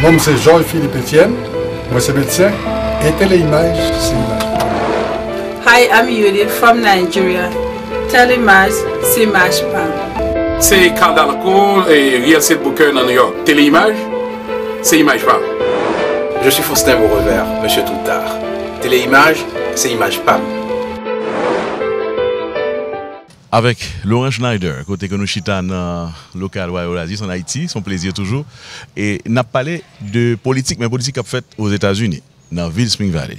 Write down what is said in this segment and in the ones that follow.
Moi, c'est Jean-Philippe Etienne. Moi, c'est médecin. Et Téléimage, c'est image. Hi, I'm Yuri from Nigeria. Téléimage, c'est image PAM. C'est Kandalko et Real Estate Booker dans New York. Téléimage, c'est image PAM. Je suis Faustin Beaurevert, Monsieur Toutard. Téléimage, c'est image PAM. Avec Laurent Schneider, côté que nous chita dans le local Oasis en Haïti, son plaisir toujours. Et n'a parlé de politique, mais politique a fait aux États-Unis, dans la ville de Spring Valley.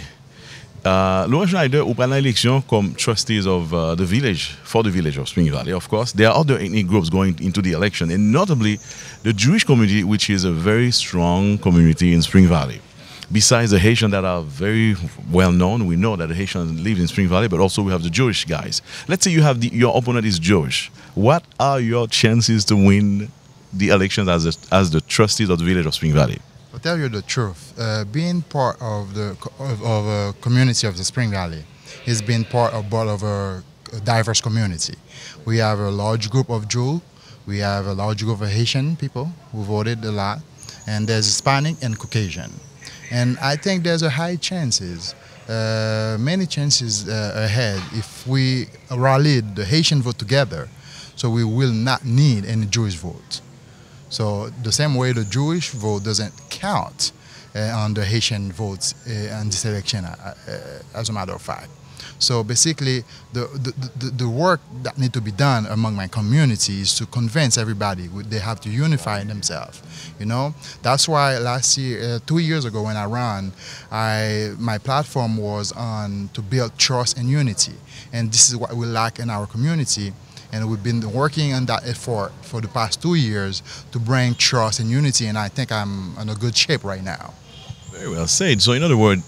Laurent Schneider, ou pendant l'élection comme trustees of the village, for the village of Spring Valley, of course, there are other ethnic groups going into the election, and notably the Jewish community, which is a very strong community in Spring Valley. Besides the Haitians that are very well known, we know that the Haitians live in Spring Valley, but also we have the Jewish guys. Let's say you have your opponent is Jewish. What are your chances to win the elections as the trustees of the village of Spring Valley? I'll tell you the truth. Being part of the a community of the Spring Valley is being part of a diverse community. We have a large group of Jews. We have a large group of Haitian people who voted a lot, and there's Hispanic and Caucasian. And I think there's a high chances, many chances ahead if we rallied the Haitian vote together, so we will not need any Jewish vote. So the same way the Jewish vote doesn't count on the Haitian votes in this election, as a matter of fact. So basically, the work that needs to be done among my community is to convince everybody they have to unify themselves. You know, that's why last year, 2 years ago when I ran, my platform was on to build trust and unity, and this is what we lack in our community. And we've been working on that effort for the past 2 years to bring trust and unity, and I think I'm in a good shape right now. Very well said. So in other words,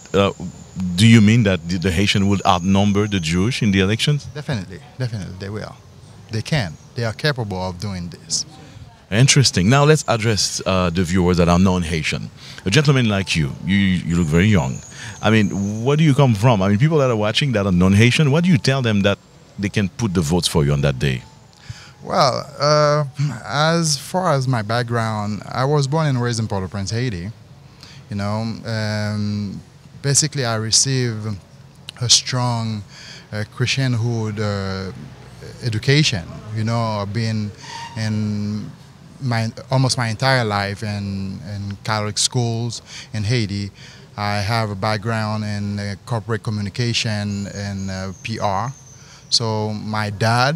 do you mean that the Haitian would outnumber the Jewish in the elections? Definitely, definitely they will. They can. They are capable of doing this. Interesting. Now let's address the viewers that are non-Haitian. A gentleman like you look very young. I mean, where do you come from? I mean, people that are watching that are non-Haitian, what do you tell them that they can put the votes for you on that day? Well, as far as my background, I was born and raised in Port-au-Prince, Haiti. You know, basically I received a strong Christianhood education. You know, I've been in almost my entire life in Catholic schools in Haiti. I have a background in corporate communication and PR. So my dad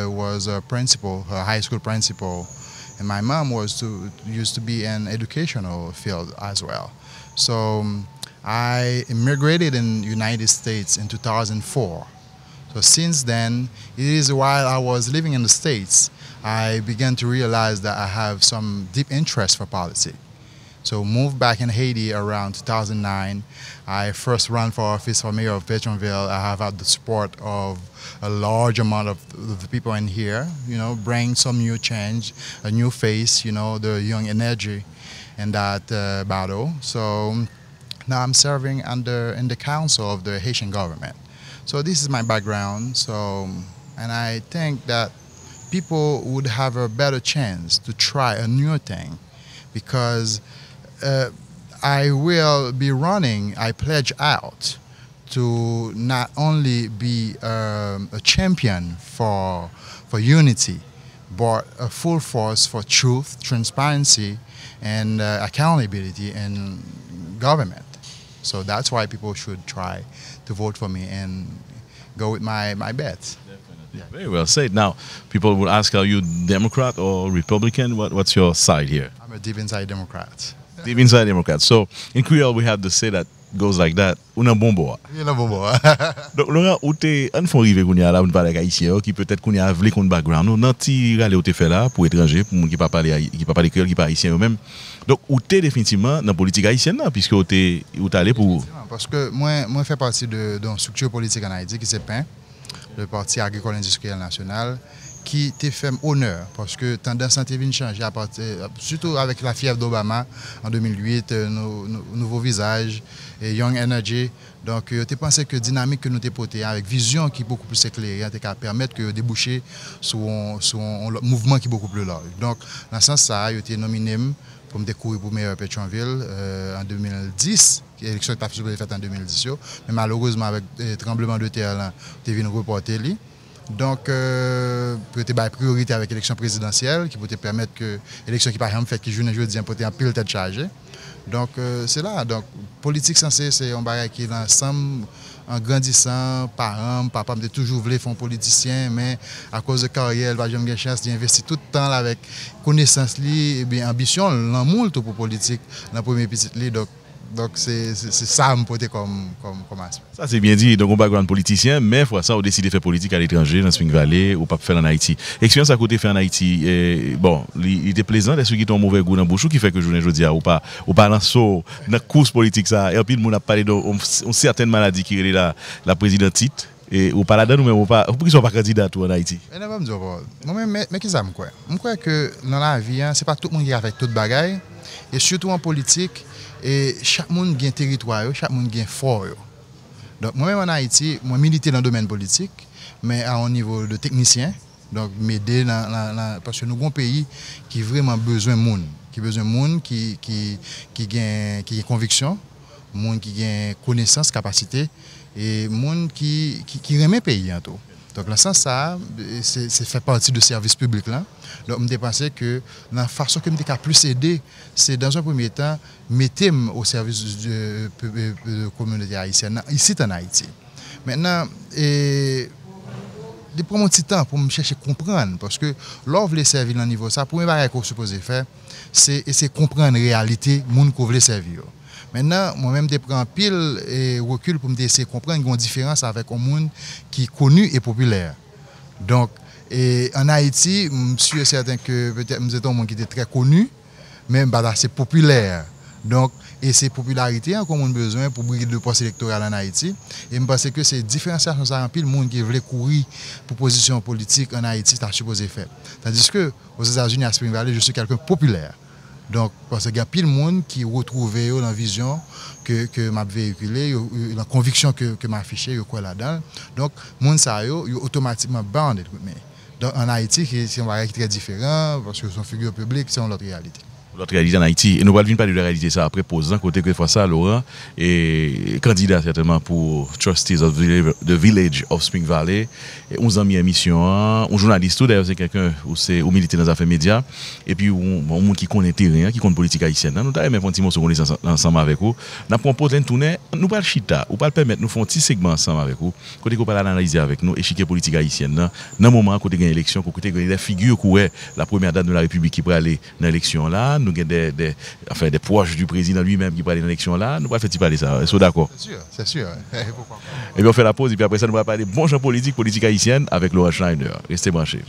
was a principal, a high school principal, and my mom used to be in educational field as well. So I immigrated in the United States in 2004. So since then, it is while I was living in the States, I began to realize that I have some deep interest for politics. So moved back in Haiti around 2009. I first ran for office for mayor of Pétionville. I have had the support of a large amount of the people in here, you know, bring some new change, a new face, you know, the young energy in that battle. So now I'm serving in the council of the Haitian government. So this is my background. So, and I think that people would have a better chance to try a new thing because I will be running, I pledge out to not only be a champion for unity, but a full force for truth, transparency, and accountability in government. So that's why people should try to vote for me and go with my bets. Yeah. Very well said. Now, people will ask, are you Democrat or Republican? What's your side here? I'm a deep inside Democrat. Deep inside Democrat. So in Creole, we have to say that goes like that. Una bombo. Una bombo. Donc, Laurent, où t'es, on faut arriver qu'on y a là, on parle avec Haïtien, qui peut-être qu'on y a vle qu'on background. Non, non, ti rale où t'es fait là, pour étranger, pour monde qui pas parler Creole, qui pas haïtien eux-mêmes. Donc, où t'es définitivement dans la politique haïtienne, là, puisque où t'es allé pour. Parce que moi, fais partie d'une structure politique en Haïti qui s'est PAIN, le Parti agricole industriel national, qui te fait honneur parce que tendance santé vient changer à partir, surtout avec la fièvre d'Obama en 2008, nouveau visage et Young Energy. Donc, tu pensé que dynamique que nous t'ai porté avec vision qui est beaucoup plus éclairée, qui permettre que déboucher sur un mouvement qui est beaucoup plus large. Donc, dans ce sens, ça, tu es nominé pour me découvrir pour maire Pétionville en 2010. L'élection était supposée faite en 2010, mais malheureusement avec le tremblement de terre, là, tu viens reporter. Donc, pour te priorité avec l'élection présidentielle, qui peut te permettre que l'élection qui par exemple fait qui joue jeudi pour te en pile tête chargée. Donc, c'est là. Donc, politique censée, c'est un bagage qui est ensemble, en grandissant, parents, papa me toujours voulu faire un politicien, mais à cause de carrière, j'ai eu chance d'investir tout le temps avec connaissance et bien ambition, l'amour pour politique dans le premier petit lit. Donc c'est ça me porter comme aspect. Ça c'est bien dit, donc on background politicien, mais fois ça on décide de faire politique à l'étranger, dans Spring Valley, ou pas faire en Haïti. Expérience à côté fait en Haïti, bon, il était plaisant, est-ce qu'il y a un mauvais goût dans bouche qui fait que je ne dis ou pas dans saut dans la course politique ça, et puis le monde a parlé d'une certaine maladie qui est la présidentite. Et ou pas là-dedans, mais ou pas, pourquoi ils sont pas candidats en Haïti? Moi-même, mais qu'est-ce que je crois? Je crois que dans la vie, c'est pas tout le monde qui a fait toute bagaille, et surtout en politique, et chaque monde a un territoire, chaque monde a un fort. Donc moi-même en Haïti, moi milité dans le domaine politique, mais à un niveau de technicien, donc m'aider parce que nous avons un pays qui a vraiment besoin de monde, qui a conviction, monde qui a connaissance, capacité, et monde qui remet le pays en tout. Donc, dans ce sens, ça, c'est fait partie du service public là. Donc, je pense que la façon que je peux plus aider, c'est dans un premier temps, mettre au service de la communauté haïtienne, ici en Haïti. Maintenant, il prend un petit temps pour me chercher à comprendre, parce que lorsque vous voulez servir dans le niveau, ça, pour me dire ce que vous supposez faire, c'est comprendre la réalité de ce que vous voulez servir. Maintenant, moi-même, je prends pile et recul pour me essayer de comprendre qu'il y a une différence avec un monde qui est connu et populaire. Donc, en Haïti, je suis certain que peut-être nous étions un monde qui était très connu, mais c'est populaire. Donc, et ces popularités qu'on a besoin pour briller de poste électoral en Haïti. Et je pense que ces différenciations, ça remplit le monde qui voulait courir pour position politique en Haïti, c'est supposé faire. Tandis que aux États-Unis, à Spring Valley, je suis quelqu'un de populaire. Donc, parce qu'il y a pile de monde qui retrouve dans la vision que m'a véhiculé, la conviction que m'a affiché, quoi là-dedans. Donc, le monde ça est automatiquement bandé. Donc, en Haïti, c'est un bagage très différent, parce que son figure publique, c'est une autre réalité. L'autre réalité en Haïti. Et nous allons parler de la réalité ça après pause. Côté que fois ça, Laurent est candidat certainement pour Trustees of the Village of Spring Valley. Et 11 ans en mission, un journaliste tout d'ailleurs c'est quelqu'un ou milité dans les affaires médias et puis un monde qui connaît terrain, qui connaît politique haïtienne. Nous avons même un petit mot sur ensemble avec vous. Nous proposons une tournée, nous pas le chita, ou pas le permettre nous faire un petit segment ensemble avec vous. Côté qu'on parle analyser avec nous échiquier politique haïtienne dans le moment côté gagne élection, côté gagne des figures qui la première date de la République qui peut aller dans l'élection là. Nous avons des proches du président lui-même qui parlent de l'élection là, nous allons faire parler ça. Est-ce que d'accord? C'est sûr. Et bien on fait la pause et puis après ça nous allons parler bon genre politique haïtienne avec Laurent Schneider. Restez branchés.